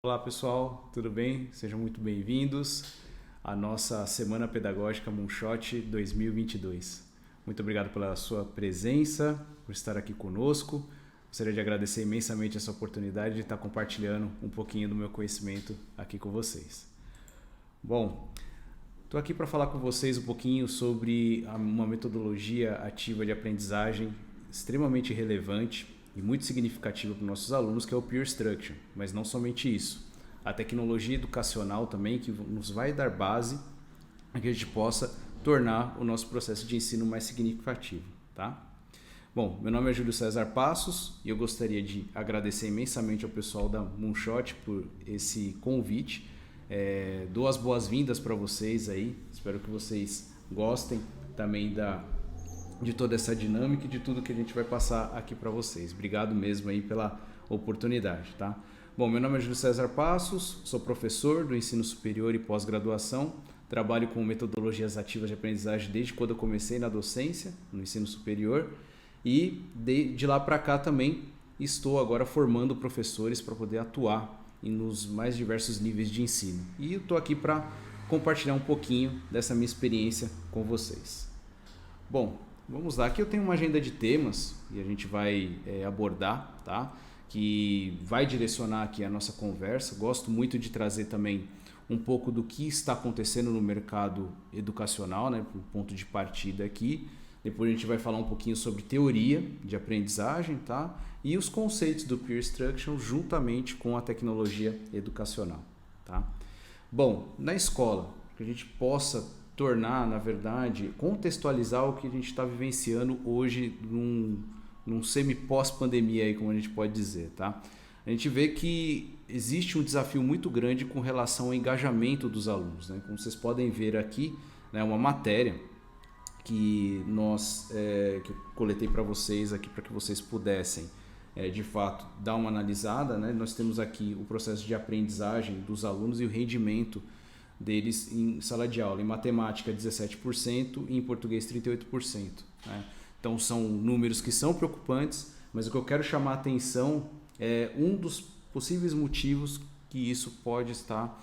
Olá pessoal, tudo bem? Sejam muito bem-vindos à nossa Semana Pedagógica Moonshot 2022. Muito obrigado pela sua presença, por estar aqui conosco. Gostaria de agradecer imensamente essa oportunidade de estar compartilhando um pouquinho do meu conhecimento aqui com vocês. Bom, estou aqui para falar com vocês um pouquinho sobre uma metodologia ativa de aprendizagem extremamente relevante e muito significativa para os nossos alunos, que é o Peer Structure. Mas não somente isso. A tecnologia educacional também, que nos vai dar base para que a gente possa tornar o nosso processo de ensino mais significativo, tá? Bom, meu nome é Júlio César Passos e eu gostaria de agradecer imensamente ao pessoal da Moonshot por esse convite. Dou as boas-vindas para vocês aí, espero que vocês gostem também de toda essa dinâmica e de tudo que a gente vai passar aqui para vocês. Obrigado mesmo aí pela oportunidade, tá? Bom, meu nome é Júlio César Passos, sou professor do ensino superior e pós-graduação, trabalho com metodologias ativas de aprendizagem desde quando eu comecei na docência, no ensino superior, e de lá para cá também estou agora formando professores para poder atuar nos mais diversos níveis de ensino. E eu estou aqui para compartilhar um pouquinho dessa minha experiência com vocês. Bom, vamos lá, aqui eu tenho uma agenda de temas e a gente vai abordar, tá? Que vai direcionar aqui a nossa conversa. Gosto muito de trazer também um pouco do que está acontecendo no mercado educacional, né? Um ponto de partida aqui. Depois a gente vai falar um pouquinho sobre teoria de aprendizagem, tá? E os conceitos do Peer Instruction juntamente com a tecnologia educacional, tá? Bom, na escola, que a gente possa tornar, na verdade, contextualizar o que a gente está vivenciando hoje num semi-pós-pandemia aí, como a gente pode dizer, tá? A gente vê que existe um desafio muito grande com relação ao engajamento dos alunos, né? Como vocês podem ver aqui, né, uma matéria que que eu coletei para vocês aqui para que vocês pudessem de fato dar uma analisada, né? Nós temos aqui o processo de aprendizagem dos alunos e o rendimento deles em sala de aula. Em matemática 17% e em português 38%, né? Então são números que são preocupantes, mas o que eu quero chamar a atenção é um dos possíveis motivos que isso pode estar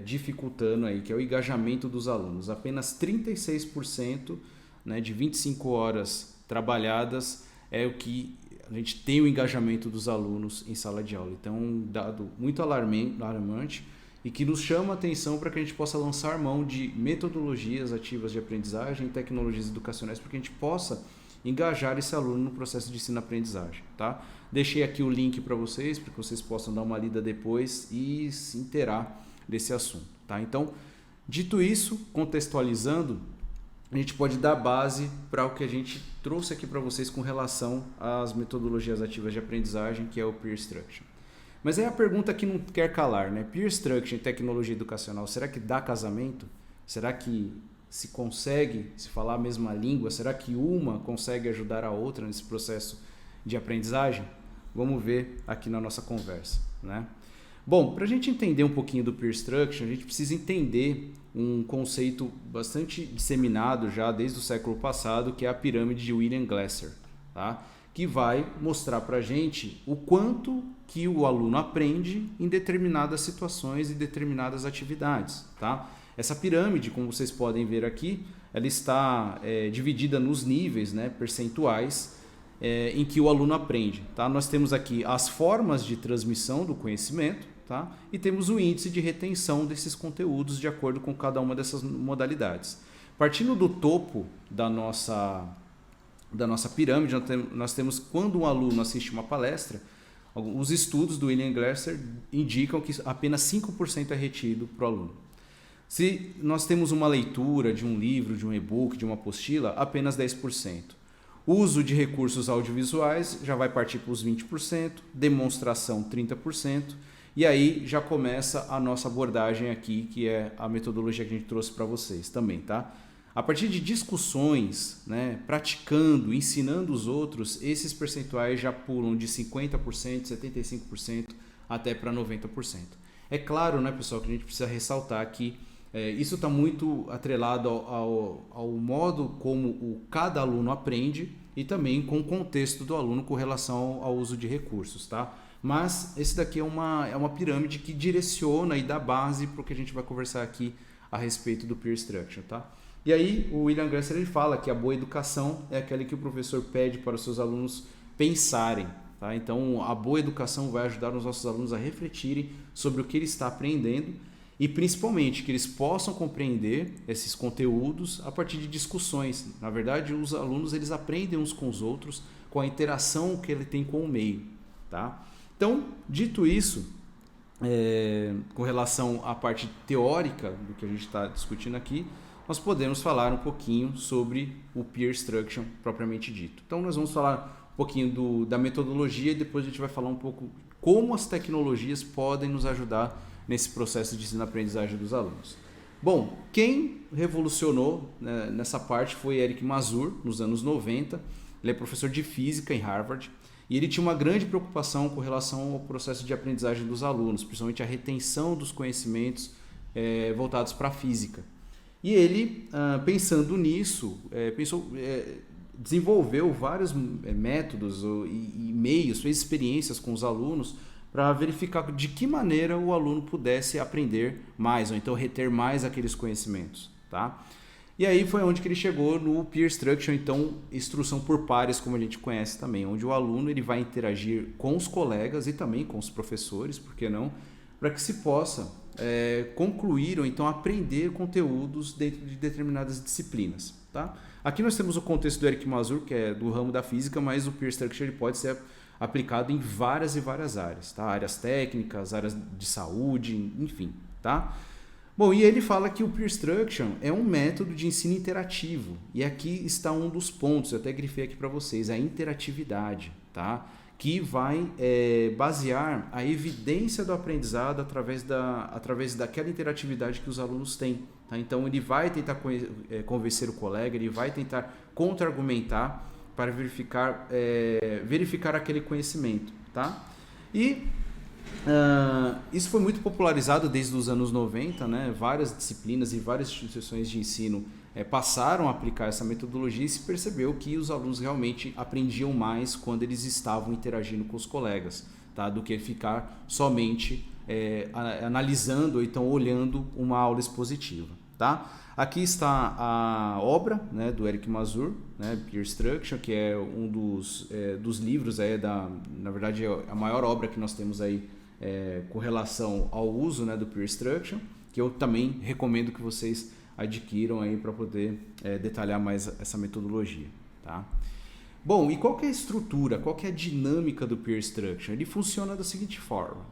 dificultando aí, que é o engajamento dos alunos. Apenas 36%, né, de 25 horas trabalhadas é o que a gente tem o engajamento dos alunos em sala de aula. Então, um dado muito alarmante e que nos chama a atenção para que a gente possa lançar mão de metodologias ativas de aprendizagem e tecnologias educacionais para que a gente possa engajar esse aluno no processo de ensino-aprendizagem, tá? Deixei aqui o link para vocês vocês possam dar uma lida depois e se inteirar desse assunto, tá? Então, dito isso, contextualizando, a gente pode dar base para o que a gente trouxe aqui para vocês com relação às metodologias ativas de aprendizagem, que é o Peer Instruction. Mas é a pergunta que não quer calar, né? Peer Instruction e tecnologia educacional, será que dá casamento? Será que se consegue se falar a mesma língua? Será que uma consegue ajudar a outra nesse processo de aprendizagem? Vamos ver aqui na nossa conversa, né? Bom, para a gente entender um pouquinho do Peer Instruction, a gente precisa entender um conceito bastante disseminado já desde o século passado, que é a pirâmide de William Glasser, tá? Que vai mostrar para a gente o quanto que o aluno aprende em determinadas situações e determinadas atividades, tá? Essa pirâmide, como vocês podem ver aqui, ela está dividida nos níveis, né, percentuais em que o aluno aprende, tá? Nós temos aqui as formas de transmissão do conhecimento, tá? E temos o índice de retenção desses conteúdos de acordo com cada uma dessas modalidades. Partindo do topo da nossa pirâmide, nós temos quando um aluno assiste uma palestra, os estudos do William Glasser indicam que apenas 5% é retido para o aluno. Se nós temos uma leitura de um livro, de um e-book, de uma apostila, apenas 10%. O uso de recursos audiovisuais já vai partir para os 20%, demonstração 30%, e aí já começa a nossa abordagem aqui, que é a metodologia que a gente trouxe para vocês também, tá? A partir de discussões, né, praticando, ensinando os outros, esses percentuais já pulam de 50%, 75% até para 90%. É claro, né, pessoal, que a gente precisa ressaltar que isso está muito atrelado ao modo como cada aluno aprende e também com o contexto do aluno com relação ao uso de recursos, tá? Mas esse daqui é uma pirâmide que direciona e dá base para o que a gente vai conversar aqui a respeito do peer structure, tá? E aí o William Glasser ele fala que a boa educação é aquela que o professor pede para os seus alunos pensarem, tá? Então a boa educação vai ajudar os nossos alunos a refletirem sobre o que ele está aprendendo e principalmente que eles possam compreender esses conteúdos a partir de discussões. Na verdade, os alunos eles aprendem uns com os outros com a interação que ele tem com o meio, tá? Então, dito isso, com relação à parte teórica do que a gente está discutindo aqui, nós podemos falar um pouquinho sobre o peer structure propriamente dito. Então, nós vamos falar um pouquinho da metodologia e depois a gente vai falar um pouco como as tecnologias podem nos ajudar nesse processo de ensino-aprendizagem dos alunos. Bom, quem revolucionou, né, nessa parte foi Eric Mazur, nos anos 90. Ele é professor de física em Harvard e ele tinha uma grande preocupação com relação ao processo de aprendizagem dos alunos, principalmente a retenção dos conhecimentos voltados para a física. E ele, pensando nisso, desenvolveu vários métodos e meios, fez experiências com os alunos para verificar de que maneira o aluno pudesse aprender mais, ou então reter mais aqueles conhecimentos, tá? E aí foi onde que ele chegou no peer structure, então instrução por pares, como a gente conhece também, onde o aluno ele vai interagir com os colegas e também com os professores, por que não, para que se possa concluir ou então aprender conteúdos dentro de determinadas disciplinas, tá? Aqui nós temos o contexto do Eric Mazur, que é do ramo da física, mas o peer structure ele pode ser aplicado em várias e várias áreas, tá? Áreas técnicas, áreas de saúde, enfim, tá? Bom, e ele fala que o peer structure é um método de ensino interativo. E aqui está um dos pontos, eu até grifei aqui para vocês, a interatividade, tá? Que vai basear a evidência do aprendizado através daquela interatividade que os alunos têm. Tá? Então, ele vai tentar convencer o colega, ele vai tentar contra-argumentar para verificar aquele conhecimento. Tá? E isso foi muito popularizado desde os anos 90, né? Várias disciplinas e várias instituições de ensino passaram a aplicar essa metodologia e se percebeu que os alunos realmente aprendiam mais quando eles estavam interagindo com os colegas, tá? Do que ficar somente analisando ou então olhando uma aula expositiva. Tá? Aqui está a obra, né, do Eric Mazur, né, Peer Structure, que é um dos livros, na verdade é a maior obra que nós temos aí com relação ao uso, né, do Peer Structure, que eu também recomendo que vocês adquiram aí para poder detalhar mais essa metodologia. Tá? Bom, e qual que é a estrutura, qual que é a dinâmica do Peer Structure? Ele funciona da seguinte forma,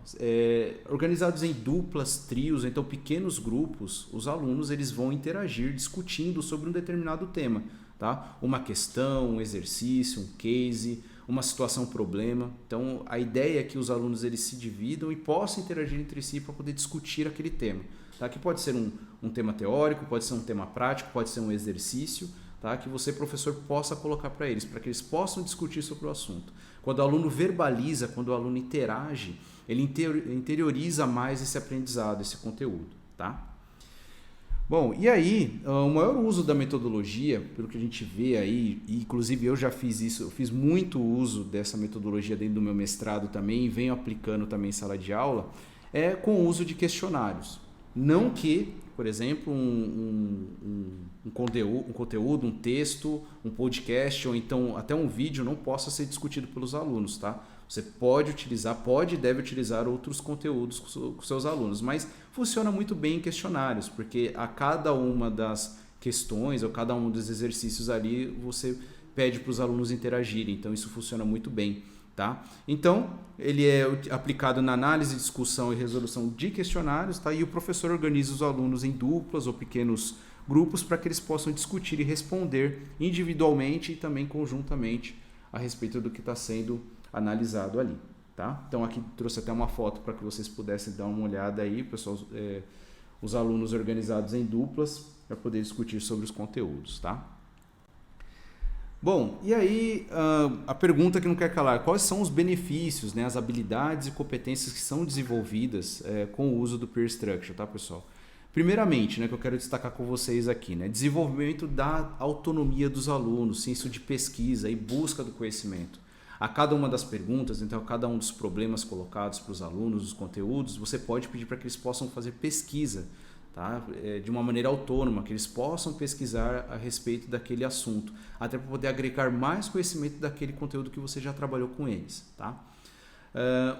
organizados em duplas, trios, então pequenos grupos, os alunos eles vão interagir discutindo sobre um determinado tema, tá? Uma questão, um exercício, um case, uma situação, problema. Então a ideia é que os alunos eles se dividam e possam interagir entre si para poder discutir aquele tema. Tá? Que pode ser um tema teórico, pode ser um tema prático, pode ser um exercício, tá? Que você, professor, possa colocar para eles que eles possam discutir sobre o assunto. Quando o aluno verbaliza, quando o aluno interage, ele interioriza mais esse aprendizado, esse conteúdo. Tá? Bom, e aí, o maior uso da metodologia, pelo que a gente vê aí, e inclusive eu já fiz isso, eu fiz muito uso dessa metodologia dentro do meu mestrado também, e venho aplicando também em sala de aula, é com o uso de questionários. Não que, por exemplo, um conteúdo, um texto, um podcast ou então até um vídeo não possa ser discutido pelos alunos, tá? Você pode e deve utilizar outros conteúdos com seus alunos, mas funciona muito bem em questionários, porque a cada uma das questões ou cada um dos exercícios ali você pede para os alunos interagirem, então isso funciona muito bem. Tá? Então, ele é aplicado na análise, discussão e resolução de questionários, tá? E o professor organiza os alunos em duplas ou pequenos grupos para que eles possam discutir e responder individualmente e também conjuntamente a respeito do que está sendo analisado ali. Tá? Então, aqui trouxe até uma foto para que vocês pudessem dar uma olhada aí, pessoal, os alunos organizados em duplas para poder discutir sobre os conteúdos. Tá? Bom, e aí a pergunta que não quer calar, quais são os benefícios, né, as habilidades e competências que são desenvolvidas com o uso do Peer Structure, tá, pessoal? Primeiramente, né, que eu quero destacar com vocês aqui, né, desenvolvimento da autonomia dos alunos, senso de pesquisa e busca do conhecimento. A cada uma das perguntas, então a cada um dos problemas colocados para os alunos, os conteúdos, você pode pedir para que eles possam fazer pesquisa, tá? De uma maneira autônoma, que eles possam pesquisar a respeito daquele assunto, até para poder agregar mais conhecimento daquele conteúdo que você já trabalhou com eles. Tá?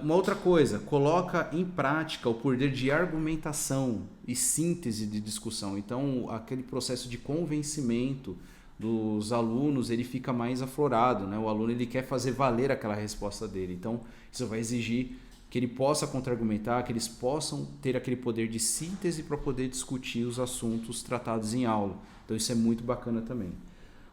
Uma outra coisa, coloca em prática o poder de argumentação e síntese de discussão. Então, aquele processo de convencimento dos alunos, ele fica mais aflorado, né? O aluno ele quer fazer valer aquela resposta dele. Então, isso vai exigir que ele possa contra-argumentar, que eles possam ter aquele poder de síntese para poder discutir os assuntos tratados em aula. Então, isso é muito bacana também.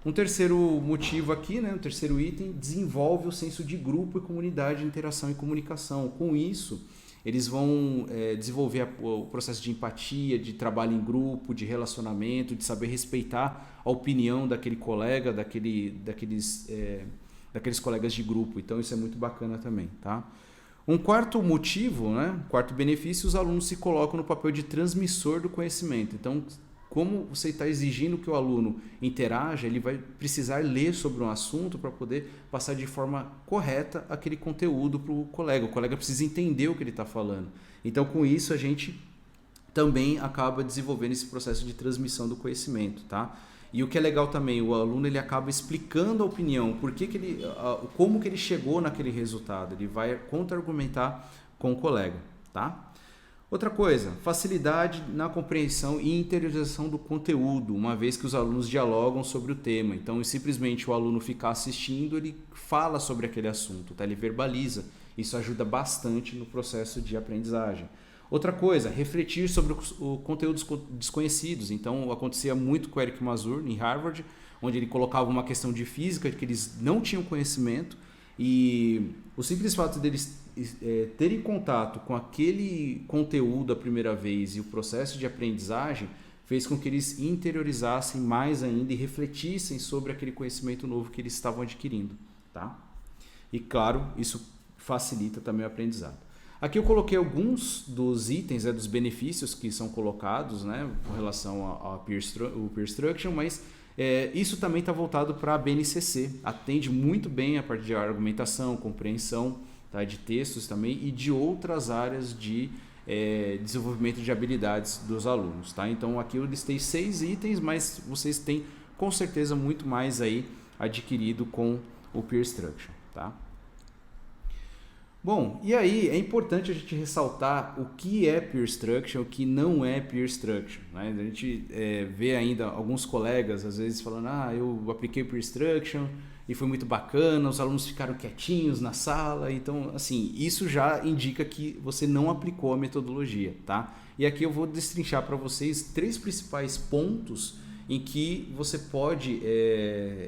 Um terceiro motivo aqui, né, um terceiro item, desenvolve o senso de grupo e comunidade de interação e comunicação. Com isso, eles vão desenvolver o processo de empatia, de trabalho em grupo, de relacionamento, de saber respeitar a opinião daquele colega, daqueles colegas de grupo. Então, isso é muito bacana também. Tá? Um quarto motivo, né, quarto benefício, os alunos se colocam no papel de transmissor do conhecimento. Então, como você está exigindo que o aluno interaja, ele vai precisar ler sobre um assunto para poder passar de forma correta aquele conteúdo para o colega. O colega precisa entender o que ele está falando. Então, com isso, a gente também acaba desenvolvendo esse processo de transmissão do conhecimento. Tá? E o que é legal também, o aluno ele acaba explicando a opinião, como que ele chegou naquele resultado. Ele vai contra-argumentar com o colega. Tá? Outra coisa, facilidade na compreensão e interiorização do conteúdo, uma vez que os alunos dialogam sobre o tema. Então, simplesmente o aluno ficar assistindo, ele fala sobre aquele assunto, tá? Ele verbaliza. Isso ajuda bastante no processo de aprendizagem. Outra coisa, refletir sobre conteúdos desconhecidos. Então, acontecia muito com o Eric Mazur, em Harvard, onde ele colocava uma questão de física que eles não tinham conhecimento, e o simples fato deles terem contato com aquele conteúdo a primeira vez e o processo de aprendizagem fez com que eles interiorizassem mais ainda e refletissem sobre aquele conhecimento novo que eles estavam adquirindo. Tá? E claro, isso facilita também o aprendizado. Aqui eu coloquei alguns dos itens, dos benefícios que são colocados, né, com relação ao peer instruction, mas isso também está voltado para a BNCC, atende muito bem a parte de argumentação, compreensão, tá, de textos também e de outras áreas de desenvolvimento de habilidades dos alunos. Tá? Então aqui eu listei 6 itens, mas vocês têm com certeza muito mais aí adquirido com o Peer Instruction. Tá? Bom, e aí é importante a gente ressaltar o que é Peer Instruction e o que não é Peer Instruction. Né? A gente vê ainda alguns colegas às vezes falando, eu apliquei Peer Instruction e foi muito bacana, os alunos ficaram quietinhos na sala. Então, assim, isso já indica que você não aplicou a metodologia. Tá? E aqui eu vou destrinchar para vocês 3 principais pontos em que você pode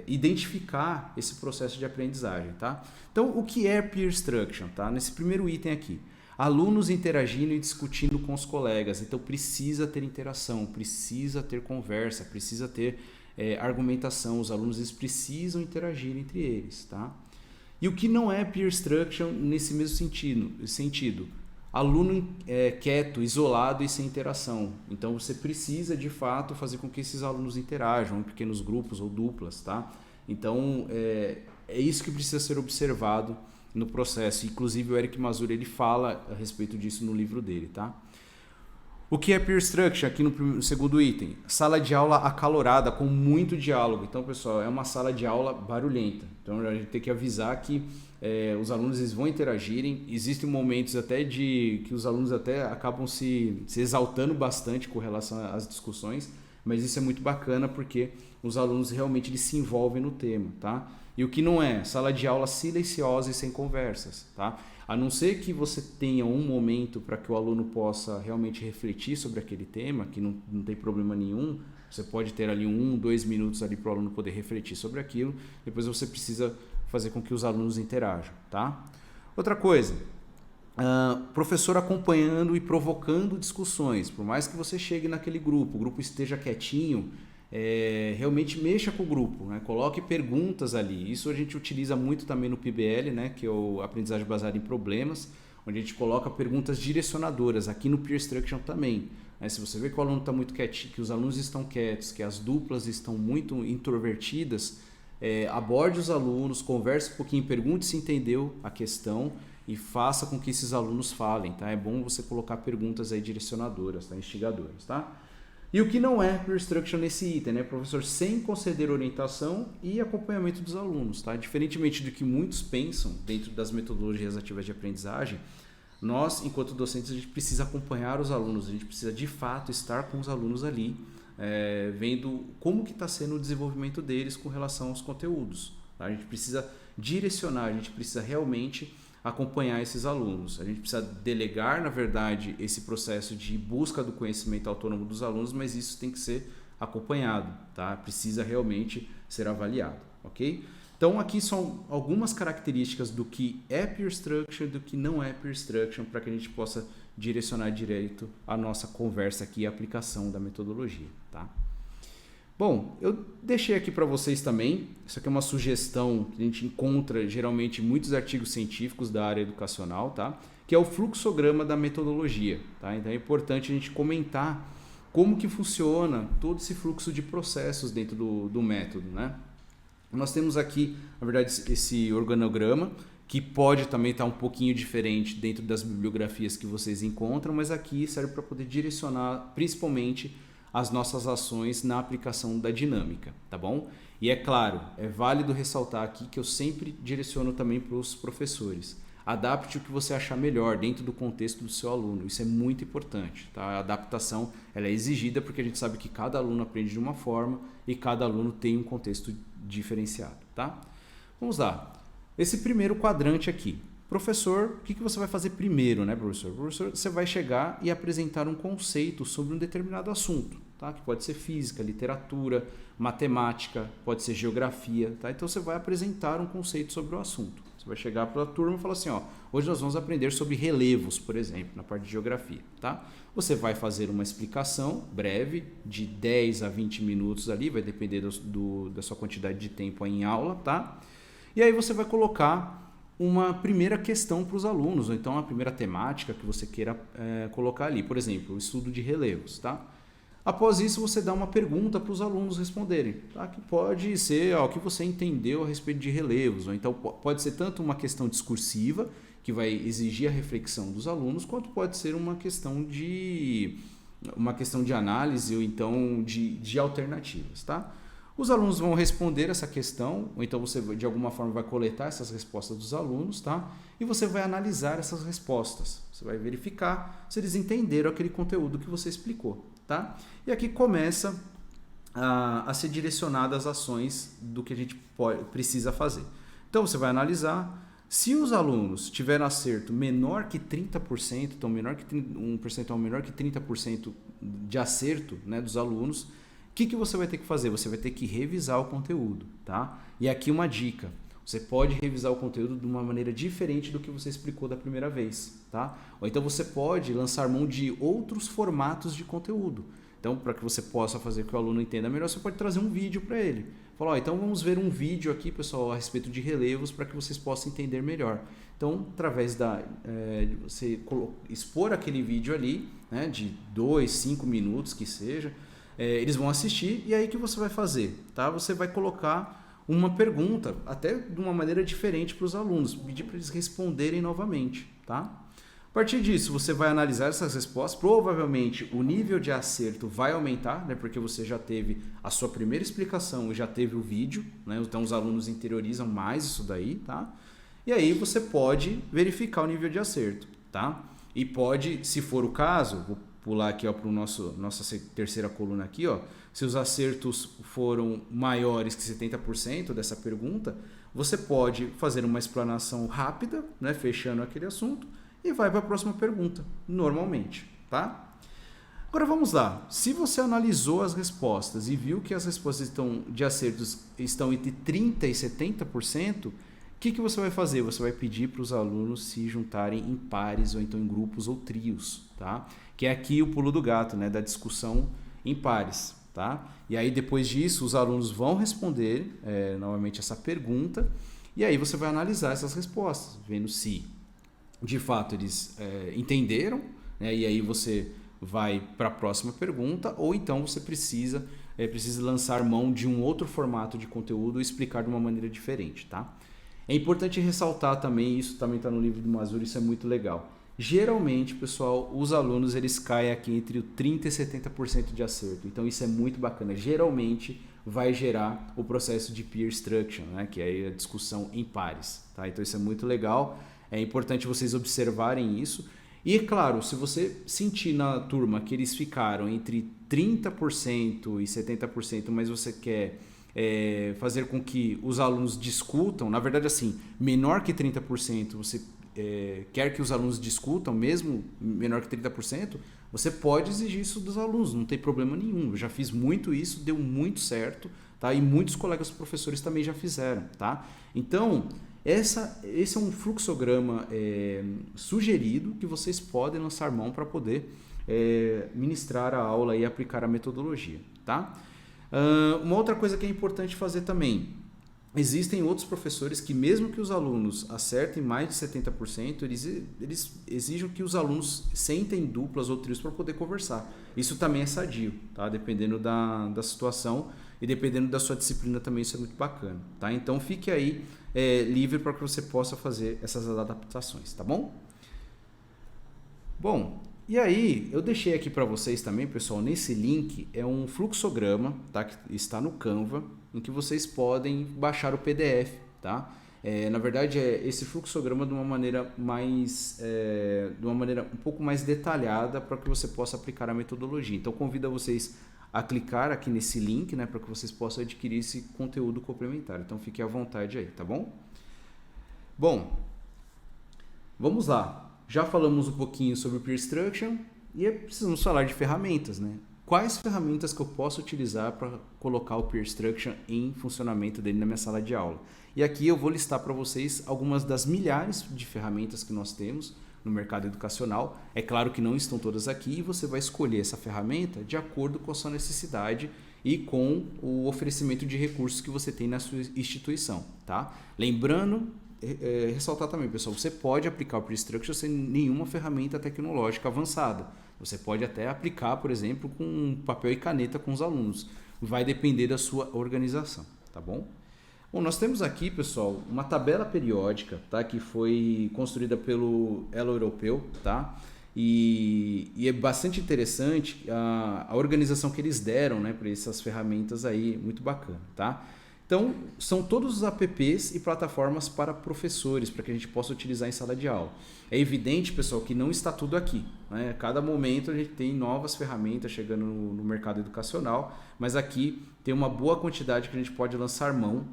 identificar esse processo de aprendizagem. Tá? Então, o que é Peer Instruction? Tá? Nesse primeiro item aqui, alunos interagindo e discutindo com os colegas. Então, precisa ter interação, precisa ter conversa, precisa ter argumentação. Os alunos eles precisam interagir entre eles. Tá? E o que não é Peer Instruction nesse mesmo sentido? Aluno quieto, isolado e sem interação. Então, você precisa, de fato, fazer com que esses alunos interajam em pequenos grupos ou duplas. Tá? Então, é isso que precisa ser observado no processo. Inclusive, o Eric Mazur ele fala a respeito disso no livro dele. Tá? O que é Peer Instruction? Aqui no segundo item. Sala de aula acalorada, com muito diálogo. Então, pessoal, é uma sala de aula barulhenta. Então, a gente tem que avisar que os alunos eles vão interagirem. Existem momentos até que os alunos até acabam se exaltando bastante com relação às discussões, mas isso é muito bacana porque os alunos realmente eles se envolvem no tema. Tá? E o que não é? Sala de aula silenciosa e sem conversas. Tá? A não ser que você tenha um momento para que o aluno possa realmente refletir sobre aquele tema, que não tem problema nenhum, você pode ter ali 1, 2 minutos ali para o aluno poder refletir sobre aquilo, depois você precisa fazer com que os alunos interajam. Tá? Outra coisa, professor acompanhando e provocando discussões, por mais que você chegue naquele grupo, o grupo esteja quietinho, realmente mexa com o grupo, né? Coloque perguntas ali. Isso a gente utiliza muito também no PBL, né? Que é o aprendizagem baseada em problemas, onde a gente coloca perguntas direcionadoras. Aqui no Peer Instruction também. Se você vê que o aluno está muito quietinho, que os alunos estão quietos, que as duplas estão muito introvertidas, aborde os alunos, converse um pouquinho, pergunte se entendeu a questão e faça com que esses alunos falem, tá? É bom você colocar perguntas aí direcionadoras, tá? Instigadoras, tá? E o que não é peer instruction nesse item, né, professor? Sem conceder orientação e acompanhamento dos alunos, tá? Diferentemente do que muitos pensam dentro das metodologias ativas de aprendizagem, nós, enquanto docentes, a gente precisa acompanhar os alunos, a gente precisa de fato estar com os alunos ali, vendo como que está sendo o desenvolvimento deles com relação aos conteúdos, tá? A gente precisa direcionar, a gente precisa realmente acompanhar esses alunos. A gente precisa delegar, na verdade, esse processo de busca do conhecimento autônomo dos alunos, mas isso tem que ser acompanhado, tá? Precisa realmente ser avaliado, ok? Então, aqui são algumas características do que é peer instruction e do que não é peer instruction, para que a gente possa direcionar direito a nossa conversa aqui e a aplicação da metodologia, tá? Bom, eu deixei aqui para vocês também, isso aqui é uma sugestão que a gente encontra geralmente em muitos artigos científicos da área educacional, tá? Que é o fluxograma da metodologia, tá? Então é importante a gente comentar como que funciona todo esse fluxo de processos dentro do método, né? Nós temos aqui, na verdade, esse organograma, que pode também estar um pouquinho diferente dentro das bibliografias que vocês encontram, mas aqui serve para poder direcionar principalmente as nossas ações na aplicação da dinâmica, tá bom? E é claro, é válido ressaltar aqui que eu sempre direciono também para os professores. Adapte o que você achar melhor dentro do contexto do seu aluno, isso é muito importante, tá? A adaptação ela é exigida porque a gente sabe que cada aluno aprende de uma forma e cada aluno tem um contexto diferenciado, tá? Vamos lá. Esse primeiro quadrante aqui. Professor, o que você vai fazer primeiro, né, professor? Professor, você vai chegar e apresentar um conceito sobre um determinado assunto, tá? Que pode ser física, literatura, matemática, pode ser geografia, tá? Então você vai apresentar um conceito sobre o assunto. Você vai chegar para a turma e falar assim, ó, hoje nós vamos aprender sobre relevos, por exemplo, na parte de geografia, tá? Você vai fazer uma explicação breve, de 10 a 20 minutos ali, vai depender da sua quantidade de tempo aí em aula, tá? E aí você vai colocar uma primeira questão para os alunos, ou então a primeira temática que você queira colocar ali. Por exemplo, o estudo de relevos, tá? Após isso, você dá uma pergunta para os alunos responderem, tá? Que pode ser o que você entendeu a respeito de relevos, ou então pode ser tanto uma questão discursiva, que vai exigir a reflexão dos alunos, quanto pode ser uma questão de análise ou então de alternativas, tá? Os alunos vão responder essa questão, ou então você de alguma forma vai coletar essas respostas dos alunos, tá? E você vai analisar essas respostas. Você vai verificar se eles entenderam aquele conteúdo que você explicou, tá? E aqui começa a ser direcionadas as ações do que a gente precisa fazer. Então você vai analisar se os alunos tiveram acerto menor que 30%, então um percentual menor que 30% de acerto, né, dos alunos, o que você vai ter que fazer? Você vai ter que revisar o conteúdo, tá? E aqui uma dica, você pode revisar o conteúdo de uma maneira diferente do que você explicou da primeira vez, tá? Ou então você pode lançar mão de outros formatos de conteúdo. Então, para que você possa fazer que o aluno entenda melhor, você pode trazer um vídeo para ele. Falar, então vamos ver um vídeo aqui, pessoal, a respeito de relevos para que vocês possam entender melhor. Então, através de você expor aquele vídeo ali, né, de 2, 5 minutos que seja, eles vão assistir e aí o que você vai fazer? Tá? Você vai colocar uma pergunta, até de uma maneira diferente para os alunos, pedir para eles responderem novamente. Tá? A partir disso, você vai analisar essas respostas, provavelmente o nível de acerto vai aumentar, né, porque você já teve a sua primeira explicação e já teve o vídeo, né, então os alunos interiorizam mais isso daí, tá? E aí você pode verificar o nível de acerto, tá? E pode, se for o caso, vou pular aqui para nossa terceira coluna aqui, ó, se os acertos foram maiores que 70% dessa pergunta, você pode fazer uma explanação rápida, né, fechando aquele assunto, e vai para a próxima pergunta, normalmente, tá? Agora vamos lá, se você analisou as respostas e viu que as respostas de acertos estão entre 30% e 70%, o que você vai fazer? Você vai pedir para os alunos se juntarem em pares ou então em grupos ou trios, tá? Que é aqui o pulo do gato, né, da discussão em pares, tá? E aí depois disso os alunos vão responder novamente essa pergunta e aí você vai analisar essas respostas, vendo se de fato eles entenderam, né? E aí você vai para a próxima pergunta, ou então você precisa lançar mão de um outro formato de conteúdo e explicar de uma maneira diferente, tá? É importante ressaltar também, isso também está no livro do Masur, isso é muito legal. Geralmente, pessoal, os alunos eles caem aqui entre o 30% e 70% de acerto, então isso é muito bacana. Geralmente vai gerar o processo de peer instruction, né? Que é a discussão em pares, tá? Então isso é muito legal, é importante vocês observarem isso. E claro, se você sentir na turma que eles ficaram entre 30% e 70%, mas você quer fazer com que os alunos discutam, na verdade assim, menor que 30%, você quer que os alunos discutam, mesmo menor que 30%, você pode exigir isso dos alunos, não tem problema nenhum. Eu já fiz muito isso, deu muito certo, tá? E muitos colegas professores também já fizeram, tá? Então, esse é um fluxograma sugerido que vocês podem lançar mão para poder ministrar a aula e aplicar a metodologia, tá? Uma outra coisa que é importante fazer também, existem outros professores que mesmo que os alunos acertem mais de 70%, eles exigem que os alunos sentem duplas ou trios para poder conversar. Isso também é sadio, tá? Dependendo da situação e dependendo da sua disciplina também, isso é muito bacana, tá? Então fique aí livre para que você possa fazer essas adaptações, tá bom? Bom, e aí eu deixei aqui para vocês também, pessoal, nesse link é um fluxograma, tá? Que está no Canva, em que vocês podem baixar o PDF, tá? Na verdade, esse fluxograma de uma maneira um pouco mais detalhada para que você possa aplicar a metodologia. Então, convido vocês a clicar aqui nesse link, né, para que vocês possam adquirir esse conteúdo complementar. Então, fique à vontade aí, tá bom? Bom, vamos lá. Já falamos um pouquinho sobre o Peer Instruction e precisamos falar de ferramentas, né? Quais ferramentas que eu posso utilizar para colocar o Peer Instruction em funcionamento dele na minha sala de aula? E aqui eu vou listar para vocês algumas das milhares de ferramentas que nós temos no mercado educacional. É claro que não estão todas aqui e você vai escolher essa ferramenta de acordo com a sua necessidade e com o oferecimento de recursos que você tem na sua instituição, tá? Lembrando, ressaltar também, pessoal, você pode aplicar o Peer Instruction sem nenhuma ferramenta tecnológica avançada. Você pode até aplicar, por exemplo, com papel e caneta com os alunos. Vai depender da sua organização, tá bom? Bom, nós temos aqui, pessoal, uma tabela periódica, tá? Que foi construída pelo Elo Europeu, tá? E é bastante interessante a organização que eles deram, né, para essas ferramentas aí, muito bacana, tá? Então, são todos os apps e plataformas para professores, para que a gente possa utilizar em sala de aula. É evidente, pessoal, que não está tudo aqui, né? A cada momento a gente tem novas ferramentas chegando no mercado educacional, mas aqui tem uma boa quantidade que a gente pode lançar mão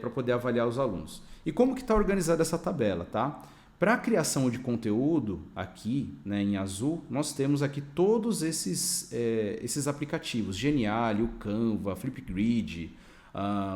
para poder avaliar os alunos. E como que está organizada essa tabela, tá? Para a criação de conteúdo, aqui, né, em azul, nós temos aqui todos esses aplicativos, Geniali, o Canva, Flipgrid,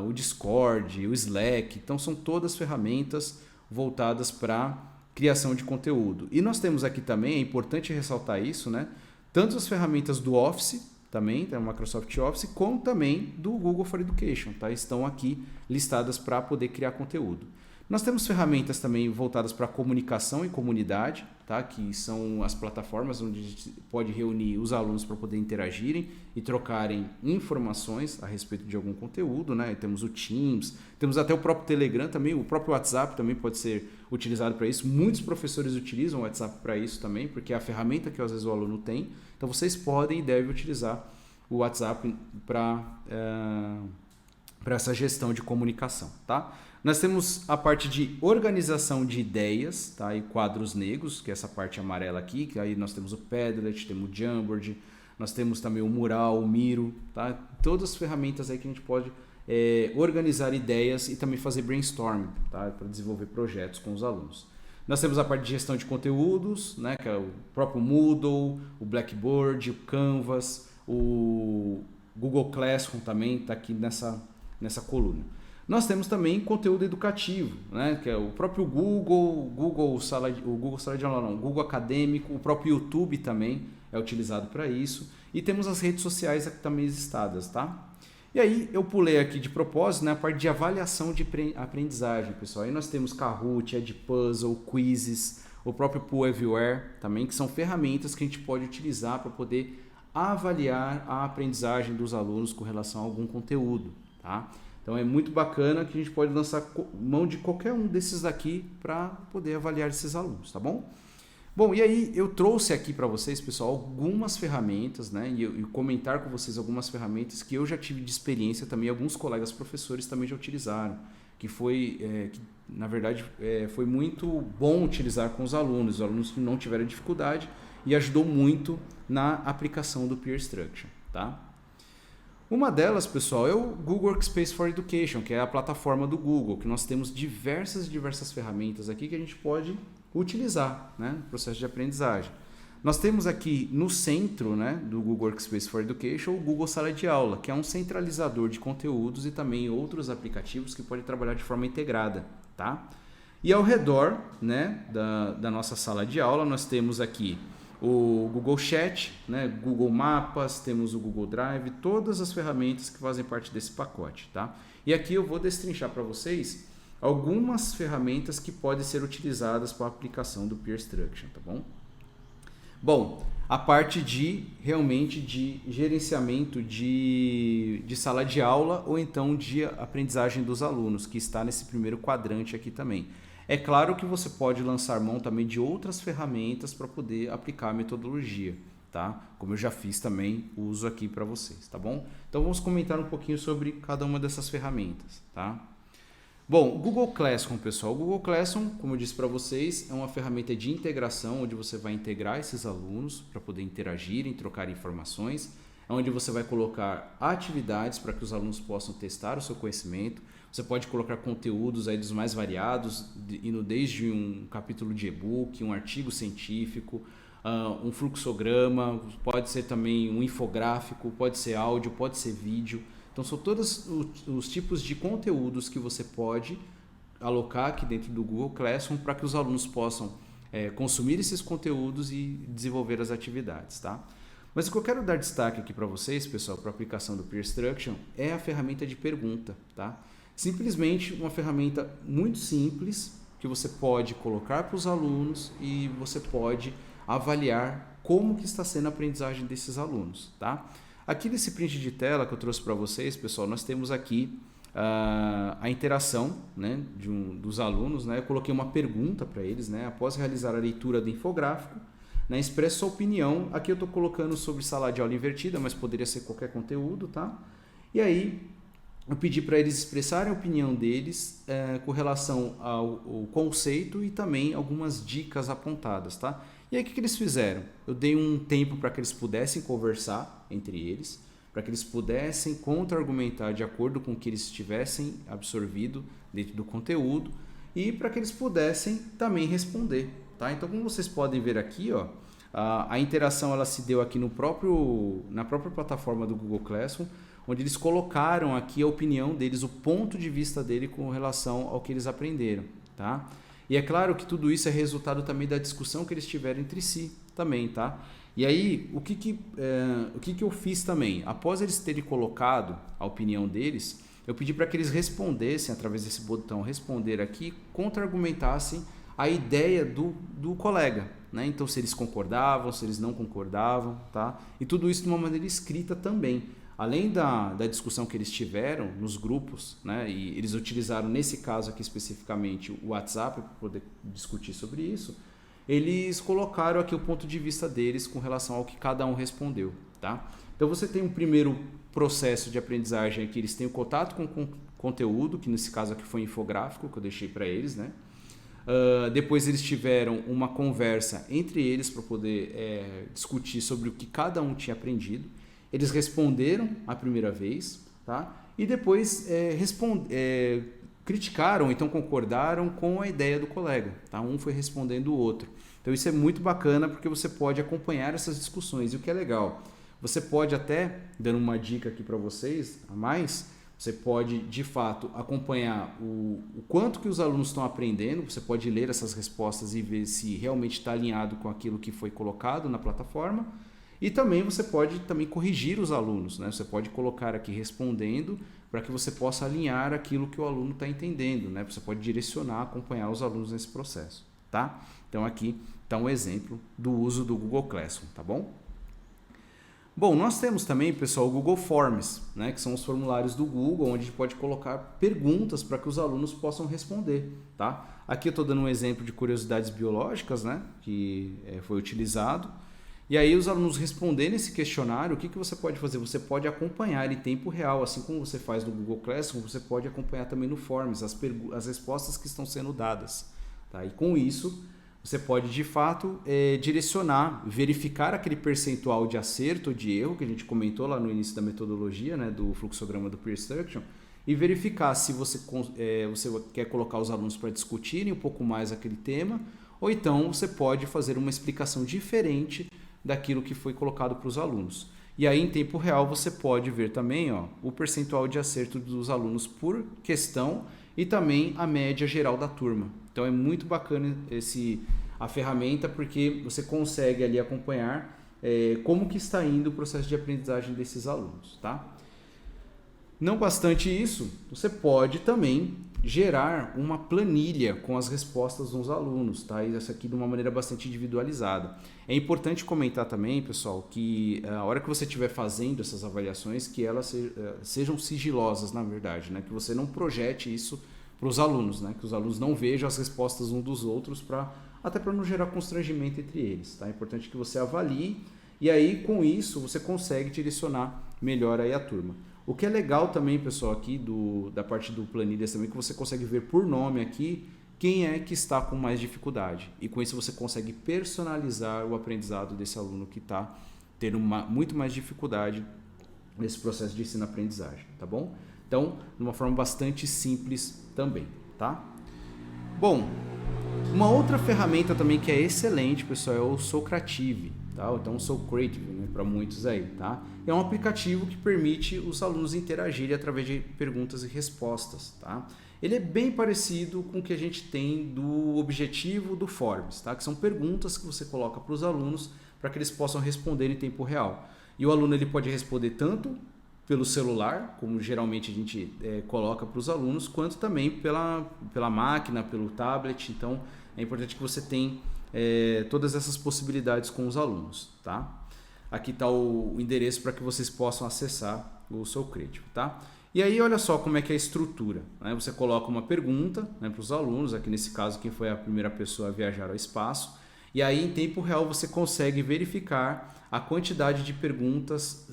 o Discord, o Slack. Então são todas ferramentas voltadas para criação de conteúdo. E nós temos aqui também, é importante ressaltar isso, né? Tanto as ferramentas do Office, também, da Microsoft Office, como também do Google for Education, tá? Estão aqui listadas para poder criar conteúdo. Nós temos ferramentas também voltadas para comunicação e comunidade, tá? Que são as plataformas onde a gente pode reunir os alunos para poder interagirem e trocarem informações a respeito de algum conteúdo, né? E temos o Teams, temos até o próprio Telegram também, o próprio WhatsApp também pode ser utilizado para isso. Muitos professores utilizam o WhatsApp para isso também, porque é a ferramenta que às vezes o aluno tem. Então vocês podem e devem utilizar o WhatsApp para essa gestão de comunicação, tá? Nós temos a parte de organização de ideias, tá? E quadros negros, que é essa parte amarela aqui, que aí nós temos o Padlet, temos o Jamboard, nós temos também o Mural, o Miro, tá? Todas as ferramentas aí que a gente pode organizar ideias e também fazer brainstorming, tá? Para desenvolver projetos com os alunos. Nós temos a parte de gestão de conteúdos, né? Que é o próprio Moodle, o Blackboard, o Canvas, o Google Classroom também está aqui nessa coluna. Nós temos também conteúdo educativo, né? Que é o próprio Google, o Google Sala de Aula não, o Google Acadêmico, o próprio YouTube também é utilizado para isso. E temos as redes sociais aqui também listadas, tá? E aí eu pulei aqui de propósito, né, a parte de avaliação de aprendizagem, pessoal. Aí nós temos Kahoot, Edpuzzle, Quizzes, o próprio Pool Everywhere também, que são ferramentas que a gente pode utilizar para poder avaliar a aprendizagem dos alunos com relação a algum conteúdo, tá? Então é muito bacana que a gente pode lançar mão de qualquer um desses daqui para poder avaliar esses alunos, tá bom? Bom, e aí eu trouxe aqui para vocês, pessoal, algumas ferramentas, né? E comentar com vocês algumas ferramentas que eu já tive de experiência também, alguns colegas professores também já utilizaram, que na verdade foi muito bom utilizar com os alunos que não tiveram dificuldade e ajudou muito na aplicação do Peer Structure, tá? Uma delas, pessoal, é o Google Workspace for Education, que é a plataforma do Google, que nós temos diversas ferramentas aqui que a gente pode utilizar, né, no processo de aprendizagem. Nós temos aqui no centro, né, do Google Workspace for Education o Google Sala de Aula, que é um centralizador de conteúdos e também outros aplicativos que podem trabalhar de forma integrada, tá? E ao redor, né, da nossa sala de aula nós temos aqui o Google Chat, né, Google Mapas, temos o Google Drive, todas as ferramentas que fazem parte desse pacote, tá? E aqui eu vou destrinchar para vocês algumas ferramentas que podem ser utilizadas para a aplicação do Peer Structure, tá bom? Bom, a parte realmente de gerenciamento de sala de aula ou então de aprendizagem dos alunos, que está nesse primeiro quadrante aqui também. É claro que você pode lançar mão também de outras ferramentas para poder aplicar a metodologia, tá? Como eu já fiz também, uso aqui para vocês, tá bom? Então vamos comentar um pouquinho sobre cada uma dessas ferramentas, tá? Bom, o Google Classroom, pessoal. O Google Classroom, como eu disse para vocês, é uma ferramenta de integração onde você vai integrar esses alunos para poder interagirem, trocar informações, onde você vai colocar atividades para que os alunos possam testar o seu conhecimento. Você pode colocar conteúdos aí dos mais variados, indo desde um capítulo de e-book, um artigo científico, um fluxograma, pode ser também um infográfico, pode ser áudio, pode ser vídeo. Então são todos os tipos de conteúdos que você pode alocar aqui dentro do Google Classroom para que os alunos possam consumir esses conteúdos e desenvolver as atividades, tá? Mas o que eu quero dar destaque aqui para vocês, pessoal, para a aplicação do Peer Structure é a ferramenta de pergunta, tá? Simplesmente uma ferramenta muito simples que você pode colocar para os alunos e você pode avaliar como que está sendo a aprendizagem desses alunos, tá? Aqui nesse print de tela que eu trouxe para vocês, pessoal, nós temos aqui a interação, né, dos alunos, né? Eu coloquei uma pergunta para eles, né? Após realizar a leitura do infográfico, né, expressa sua opinião. Aqui eu estou colocando sobre sala de aula invertida, mas poderia ser qualquer conteúdo, tá? E aí eu pedi para eles expressarem a opinião deles com relação ao conceito e também algumas dicas apontadas, tá? E aí o que eles fizeram? Eu dei um tempo para que eles pudessem conversar entre eles, para que eles pudessem contra-argumentar de acordo com o que eles tivessem absorvido dentro do conteúdo e para que eles pudessem também responder, tá? Então, como vocês podem ver aqui, ó, a interação ela se deu aqui na própria plataforma do Google Classroom, onde eles colocaram aqui a opinião deles, o ponto de vista dele com relação ao que eles aprenderam, tá? E é claro que tudo isso é resultado também da discussão que eles tiveram entre si também, tá? E aí, o que eu fiz também? Após eles terem colocado a opinião deles, eu pedi para que eles respondessem, através desse botão responder aqui, contra-argumentassem a ideia do colega, né? Então, se eles concordavam, se eles não concordavam, tá? E tudo isso de uma maneira escrita também. Além da discussão que eles tiveram nos grupos, né, e eles utilizaram nesse caso aqui especificamente o WhatsApp para poder discutir sobre isso, eles colocaram aqui o ponto de vista deles com relação ao que cada um respondeu, tá? Então você tem um primeiro processo de aprendizagem aqui, eles têm o contato com o conteúdo, que nesse caso aqui foi infográfico, que eu deixei para eles, né? Depois eles tiveram uma conversa entre eles para poder discutir sobre o que cada um tinha aprendido. Eles responderam a primeira vez, tá? E depois criticaram, então concordaram com a ideia do colega, tá? Um foi respondendo o outro. Então isso é muito bacana porque você pode acompanhar essas discussões. E o que é legal, você pode até, dando uma dica aqui para vocês a mais, você pode de fato acompanhar o quanto que os alunos estão aprendendo, você pode ler essas respostas e ver se realmente está alinhado com aquilo que foi colocado na plataforma. E também você pode também corrigir os alunos, né? Você pode colocar aqui respondendo para que você possa alinhar aquilo que o aluno está entendendo, né? Você pode direcionar, acompanhar os alunos nesse processo, tá? Então aqui está um exemplo do uso do Google Classroom, tá bom? Bom, nós temos também, pessoal, o Google Forms, né, que são os formulários do Google, onde a gente pode colocar perguntas para que os alunos possam responder, tá? Aqui eu estou dando um exemplo de curiosidades biológicas, né, que foi utilizado. E aí os alunos respondendo esse questionário, o que você pode fazer? Você pode acompanhar em tempo real, assim como você faz no Google Classroom, você pode acompanhar também no Forms as respostas que estão sendo dadas, tá? E com isso você pode, de fato, direcionar, verificar aquele percentual de acerto ou de erro que a gente comentou lá no início da metodologia, né, do fluxograma do Pre-Instruction, e verificar se você quer colocar os alunos para discutirem um pouco mais aquele tema, ou então você pode fazer uma explicação diferente daquilo que foi colocado para os alunos. E aí, em tempo real, você pode ver também o percentual de acerto dos alunos por questão e também a média geral da turma. Então é muito bacana a ferramenta, porque você consegue ali acompanhar como que está indo o processo de aprendizagem desses alunos, tá? Não bastante isso, você pode também gerar uma planilha com as respostas dos alunos, tá? E essa aqui de uma maneira bastante individualizada. É importante comentar também, pessoal, que a hora que você estiver fazendo essas avaliações, que elas sejam sigilosas, na verdade, né? Que você não projete isso para os alunos, né? Que os alunos não vejam as respostas uns dos outros, até para não gerar constrangimento entre eles, tá? É importante que você avalie e aí com isso você consegue direcionar melhor aí a turma. O que é legal também, pessoal, aqui da parte do planilhas também, que você consegue ver por nome aqui quem é que está com mais dificuldade. E com isso você consegue personalizar o aprendizado desse aluno que está tendo muito mais dificuldade nesse processo de ensino-aprendizagem, tá bom? Então, de uma forma bastante simples também, tá? Bom, uma outra ferramenta também que é excelente, pessoal, é o Socrative, tá? Então, o Socrative, né, para muitos aí, tá? É um aplicativo que permite os alunos interagirem através de perguntas e respostas, tá? Ele é bem parecido com o que a gente tem do objetivo do Forms, tá? Que são perguntas que você coloca para os alunos para que eles possam responder em tempo real. E o aluno ele pode responder tanto pelo celular, como geralmente a gente coloca para os alunos, quanto também pela máquina, pelo tablet. Então, é importante que você tenha todas essas possibilidades com os alunos, tá? Aqui está o endereço para que vocês possam acessar o Socrative, tá? E aí, olha só como é que é a estrutura, né? Você coloca uma pergunta, né, para os alunos, aqui nesse caso, quem foi a primeira pessoa a viajar ao espaço, e aí, em tempo real, você consegue verificar a quantidade de perguntas,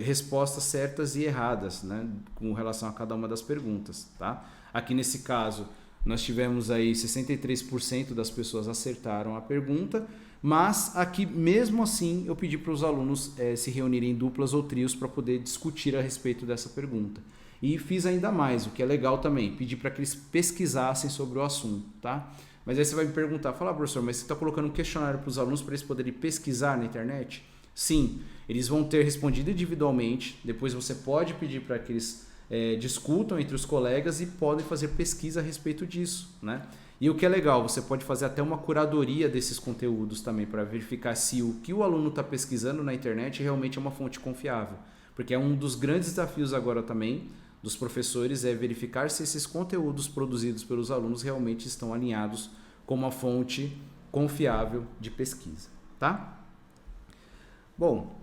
respostas certas e erradas, né, com relação a cada uma das perguntas, tá? Aqui nesse caso, nós tivemos aí 63% das pessoas acertaram a pergunta, mas aqui mesmo assim eu pedi para os alunos se reunirem em duplas ou trios para poder discutir a respeito dessa pergunta. E fiz ainda mais, o que é legal também, pedi para que eles pesquisassem sobre o assunto, tá? Mas aí você vai me perguntar, professor, mas você está colocando um questionário para os alunos para eles poderem pesquisar na internet? Sim, eles vão ter respondido individualmente, depois você pode pedir para que eles discutam entre os colegas e podem fazer pesquisa a respeito disso, né? E o que é legal, você pode fazer até uma curadoria desses conteúdos também para verificar se o que o aluno está pesquisando na internet realmente é uma fonte confiável. Porque é um dos grandes desafios agora também dos professores é verificar se esses conteúdos produzidos pelos alunos realmente estão alinhados com uma fonte confiável de pesquisa, tá? Bom,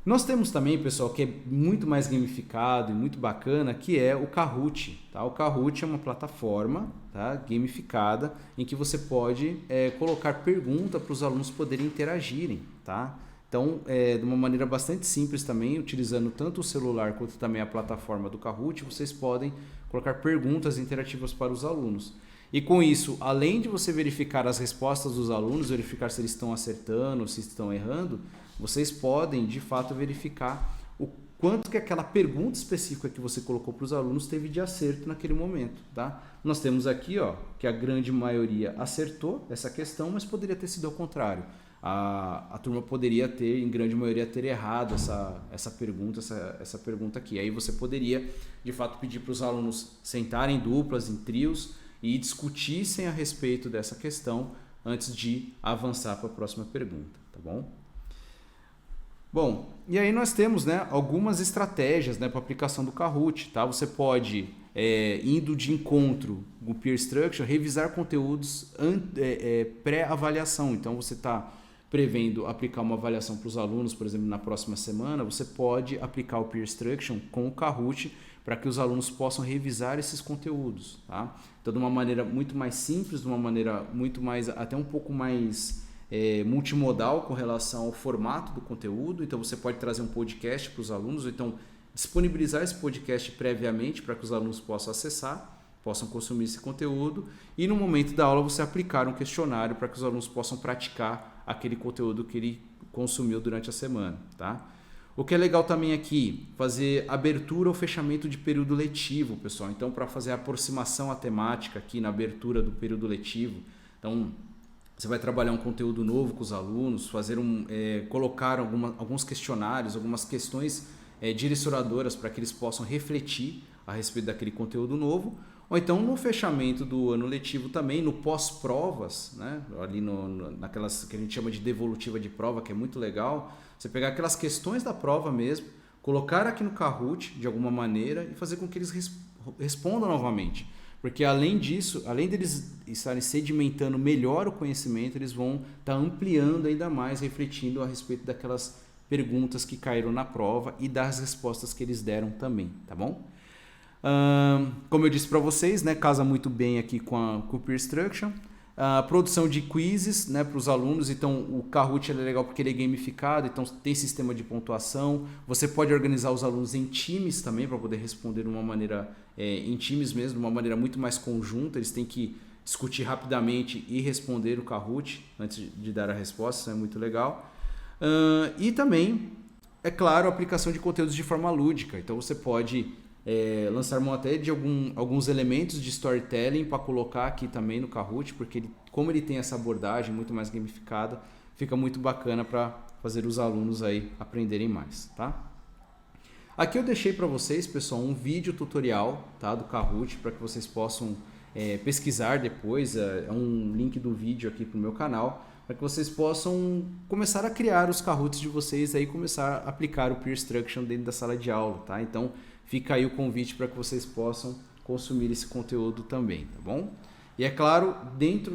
nós temos também, pessoal, que é muito mais gamificado e muito bacana, que é o Kahoot, tá? O Kahoot é uma plataforma, tá, gamificada em que você pode colocar pergunta para os alunos poderem interagirem, tá? Então, de uma maneira bastante simples também, utilizando tanto o celular quanto também a plataforma do Kahoot, vocês podem colocar perguntas interativas para os alunos. E com isso, além de você verificar as respostas dos alunos, verificar se eles estão acertando, se estão errando, vocês podem, de fato, verificar o quanto que aquela pergunta específica que você colocou para os alunos teve de acerto naquele momento, tá? Nós temos aqui, que a grande maioria acertou essa questão, mas poderia ter sido ao contrário. A turma poderia ter, em grande maioria, ter errado essa pergunta aqui. Aí você poderia, de fato, pedir para os alunos sentarem em duplas, em trios, e discutissem a respeito dessa questão antes de avançar para a próxima pergunta, tá bom? Bom, e aí nós temos, né, algumas estratégias, né, para aplicação do Kahoot, tá? Você pode, indo de encontro com o Peer Structure, revisar conteúdos pré-avaliação. Então você está prevendo aplicar uma avaliação para os alunos, por exemplo, na próxima semana, você pode aplicar o Peer Structure com o Kahoot para que os alunos possam revisar esses conteúdos, tá? Então, de uma maneira muito mais simples, de uma maneira muito mais, até um pouco mais multimodal com relação ao formato do conteúdo. Então, você pode trazer um podcast para os alunos, ou então disponibilizar esse podcast previamente para que os alunos possam acessar, possam consumir esse conteúdo, e no momento da aula você aplicar um questionário para que os alunos possam praticar aquele conteúdo que ele consumiu durante a semana, tá? O que é legal também aqui, fazer abertura ou fechamento de período letivo, pessoal. Então, para fazer a aproximação à temática aqui na abertura do período letivo, então você vai trabalhar um conteúdo novo com os alunos, fazer colocar alguns questionários, algumas questões direcionadoras para que eles possam refletir a respeito daquele conteúdo novo. Ou então no fechamento do ano letivo também, no pós-provas, né? Ali naquelas que a gente chama de devolutiva de prova, que é muito legal, você pegar aquelas questões da prova mesmo, colocar aqui no Kahoot de alguma maneira e fazer com que eles respondam novamente. Porque além disso, além deles estarem sedimentando melhor o conhecimento, eles vão estar ampliando ainda mais, refletindo a respeito daquelas perguntas que caíram na prova e das respostas que eles deram também, tá bom? Como eu disse para vocês, né, casa muito bem aqui com o Peer Structure. Produção de quizzes, né, para os alunos. Então o Kahoot é legal porque ele é gamificado, então tem sistema de pontuação. Você pode organizar os alunos em times também para poder responder de uma maneira, em times mesmo, de uma maneira muito mais conjunta. Eles têm que discutir rapidamente e responder o Kahoot antes de dar a resposta, isso é muito legal. E também, é claro, a aplicação de conteúdos de forma lúdica. Então você pode lançar mão até de alguns elementos de storytelling para colocar aqui também no Kahoot, porque como ele tem essa abordagem muito mais gamificada, fica muito bacana para fazer os alunos aí aprenderem mais, tá? Aqui eu deixei para vocês, pessoal, um vídeo tutorial, tá, do Kahoot, para que vocês possam pesquisar depois. É um link do vídeo aqui para o meu canal, para que vocês possam começar a criar os Kahoots de vocês aí, começar a aplicar o Peer Structure dentro da sala de aula, tá? Então fica aí o convite para que vocês possam consumir esse conteúdo também, tá bom? E é claro,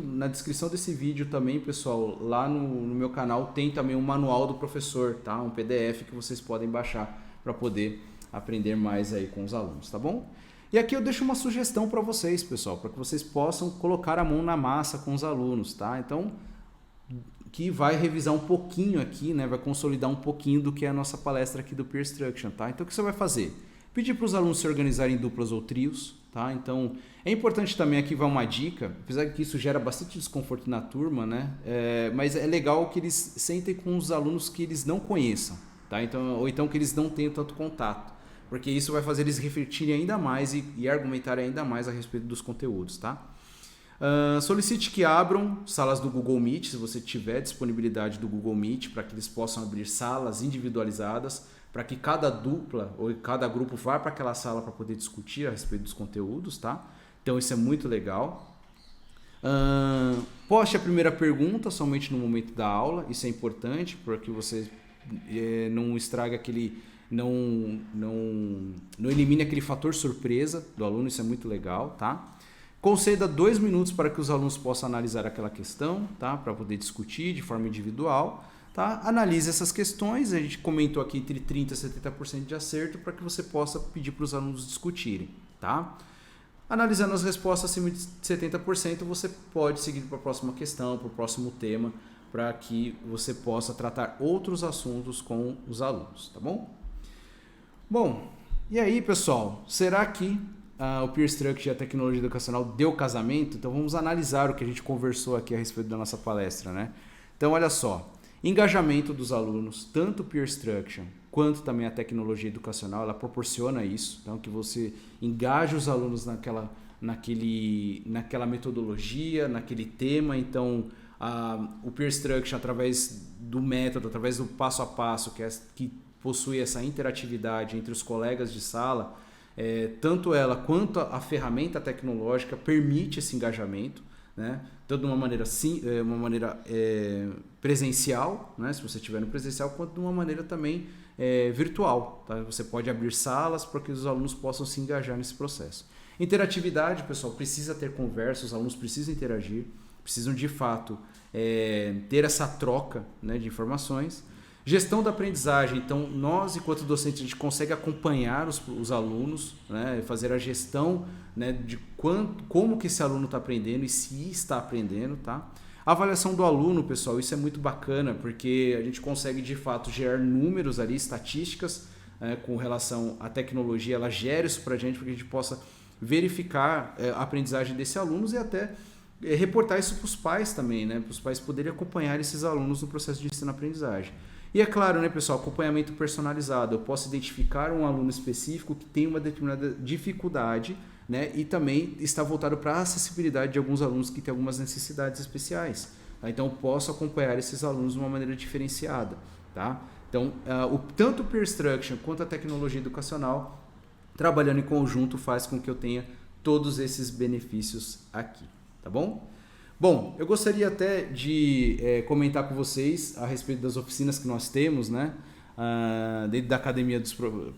na descrição desse vídeo também, pessoal, lá no meu canal tem também um manual do professor, tá? Um PDF que vocês podem baixar para poder aprender mais aí com os alunos, tá bom? E aqui eu deixo uma sugestão para vocês, pessoal, para que vocês possam colocar a mão na massa com os alunos, tá? Então, que vai revisar um pouquinho aqui, né? Vai consolidar um pouquinho do que é a nossa palestra aqui do Peer Structure, tá? Então, o que você vai fazer? Pedir para os alunos se organizarem em duplas ou trios, tá? Então, é importante também, aqui vai uma dica, apesar que isso gera bastante desconforto na turma, né? Mas é legal que eles sentem com os alunos que eles não conheçam, tá? Então, ou então que eles não tenham tanto contato, porque isso vai fazer eles refletirem ainda mais e argumentarem ainda mais a respeito dos conteúdos, tá? Solicite que abram salas do Google Meet, se você tiver disponibilidade do Google Meet, para que eles possam abrir salas individualizadas, para que cada dupla ou cada grupo vá para aquela sala para poder discutir a respeito dos conteúdos, tá? Então isso é muito legal. Poste a primeira pergunta somente no momento da aula, isso é importante, para que você não estrague aquele, não elimine aquele fator surpresa do aluno, isso é muito legal, tá? Conceda 2 minutos para que os alunos possam analisar aquela questão, tá? Para poder discutir de forma individual. Tá? Analise essas questões, a gente comentou aqui entre 30% e 70% de acerto, para que você possa pedir para os alunos discutirem. Tá? Analisando as respostas acima de 70%, você pode seguir para a próxima questão, para o próximo tema, para que você possa tratar outros assuntos com os alunos. Tá bom? Bom, e aí, pessoal, será que o Peer Structure e a tecnologia educacional deu casamento? Então vamos analisar o que a gente conversou aqui a respeito da nossa palestra, né? Então olha só, engajamento dos alunos, tanto o Peer Structure quanto também a tecnologia educacional, ela proporciona isso, então que você engaje os alunos naquela metodologia, naquele tema. Então o Peer Structure, através do método, através do passo a passo, que possui essa interatividade entre os colegas de sala, tanto ela quanto a ferramenta tecnológica permite esse engajamento, né? tanto de uma maneira, presencial, né, se você estiver no presencial, quanto de uma maneira também virtual. Tá? Você pode abrir salas para que os alunos possam se engajar nesse processo. Interatividade, pessoal, precisa ter conversa, os alunos precisam interagir, precisam de fato ter essa troca, né, de informações. Gestão da aprendizagem, então nós, enquanto docentes, a gente consegue acompanhar os alunos, né, fazer a gestão, né, de como que esse aluno está aprendendo e se está aprendendo. Tá? A avaliação do aluno, pessoal, isso é muito bacana, porque a gente consegue de fato gerar números ali, estatísticas, com relação à tecnologia, ela gera isso para a gente, para que a gente possa verificar a aprendizagem desses alunos e até reportar isso para os pais também, né, para os pais poderem acompanhar esses alunos no processo de ensino-aprendizagem. E é claro, né, pessoal, acompanhamento personalizado. Eu posso identificar um aluno específico que tem uma determinada dificuldade, né, e também está voltado para a acessibilidade de alguns alunos que têm algumas necessidades especiais. Tá? Então, eu posso acompanhar esses alunos de uma maneira diferenciada. Tá? Então, tanto o Peer Instruction quanto a tecnologia educacional, trabalhando em conjunto, faz com que eu tenha todos esses benefícios aqui. Tá bom? Bom, eu gostaria até de comentar com vocês a respeito das oficinas que nós temos, né, dentro da Academia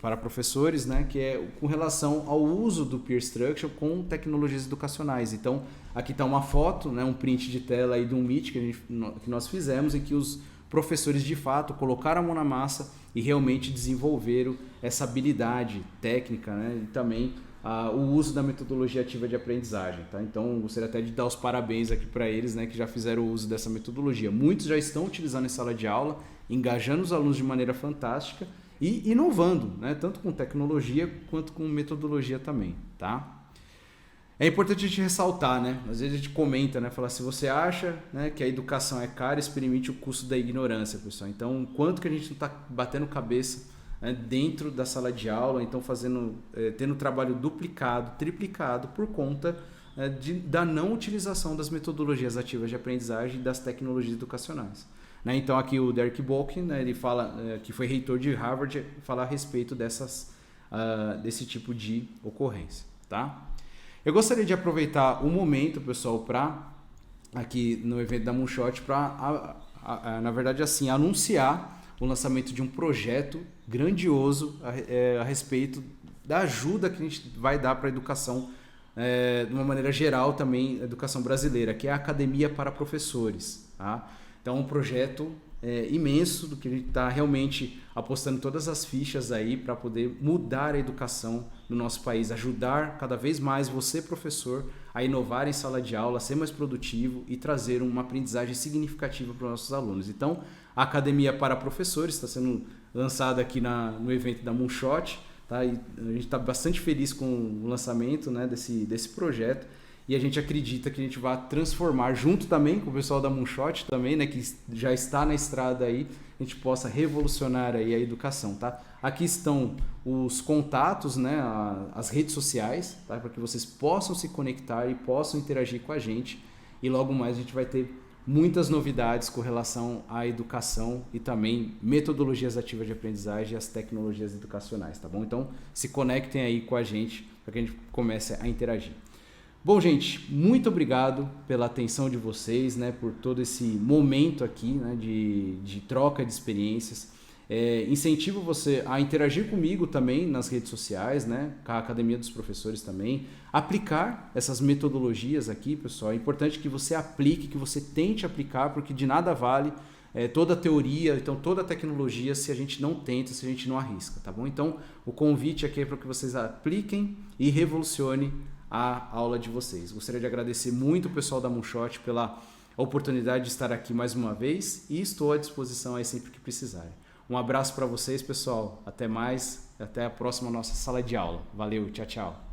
para Professores, né, que é com relação ao uso do Peer Instruction com tecnologias educacionais. Então, aqui está uma foto, né, um print de tela aí de um Meet que nós fizemos, em que os professores de fato colocaram a mão na massa e realmente desenvolveram essa habilidade técnica, né, e também o uso da metodologia ativa de aprendizagem. Tá? Então, gostaria até de dar os parabéns aqui para eles, né, que já fizeram o uso dessa metodologia. Muitos já estão utilizando em sala de aula, engajando os alunos de maneira fantástica e inovando, né, tanto com tecnologia quanto com metodologia também. Tá? É importante a gente ressaltar, né? Às vezes a gente comenta, né? Fala, se você acha, né, que a educação é cara, experimente o custo da ignorância, pessoal. Então, quanto que a gente não está batendo cabeça, né, dentro da sala de aula, então tendo trabalho duplicado, triplicado por conta da não utilização das metodologias ativas de aprendizagem e das tecnologias educacionais. Né? Então aqui o Derek Bolkin, né, ele fala, que foi reitor de Harvard, fala a respeito desse tipo de ocorrência. Tá? Eu gostaria de aproveitar o momento, pessoal, aqui no evento da Moonshot, para, na verdade, assim, anunciar o lançamento de um projeto grandioso a respeito da ajuda que a gente vai dar para a educação, de uma maneira geral também, a educação brasileira, que é a Academia para Professores. Tá? Então, é um projeto imenso, do que a gente está realmente apostando todas as fichas aí para poder mudar a educação no nosso país, ajudar cada vez mais você, professor, a inovar em sala de aula, ser mais produtivo e trazer uma aprendizagem significativa para os nossos alunos. Então, a Academia para Professores está sendo lançada aqui no evento da Moonshot, tá? E a gente está bastante feliz com o lançamento, né, desse projeto, e a gente acredita que a gente vai transformar, junto também com o pessoal da Moonshot também, né, que já está na estrada aí, a gente possa revolucionar aí a educação. Tá? Aqui estão os contatos, né, as redes sociais, tá? Para que vocês possam se conectar e possam interagir com a gente, e logo mais a gente vai ter muitas novidades com relação à educação e também metodologias ativas de aprendizagem e as tecnologias educacionais, tá bom? Então, se conectem aí com a gente para que a gente comece a interagir. Bom, gente, muito obrigado pela atenção de vocês, né, por todo esse momento aqui, né, de troca de experiências. Incentivo você a interagir comigo também nas redes sociais, né, com a Academia dos Professores também, aplicar essas metodologias aqui, pessoal. É importante que você aplique, que você tente aplicar, porque de nada vale toda a teoria, então toda a tecnologia, se a gente não tenta, se a gente não arrisca, tá bom? Então, o convite aqui é para que vocês apliquem e revolucionem a aula de vocês. Gostaria de agradecer muito o pessoal da Moonshot pela oportunidade de estar aqui mais uma vez e estou à disposição aí sempre que precisarem. Um abraço para vocês, pessoal. Até mais. Até a próxima nossa sala de aula. Valeu. Tchau, tchau.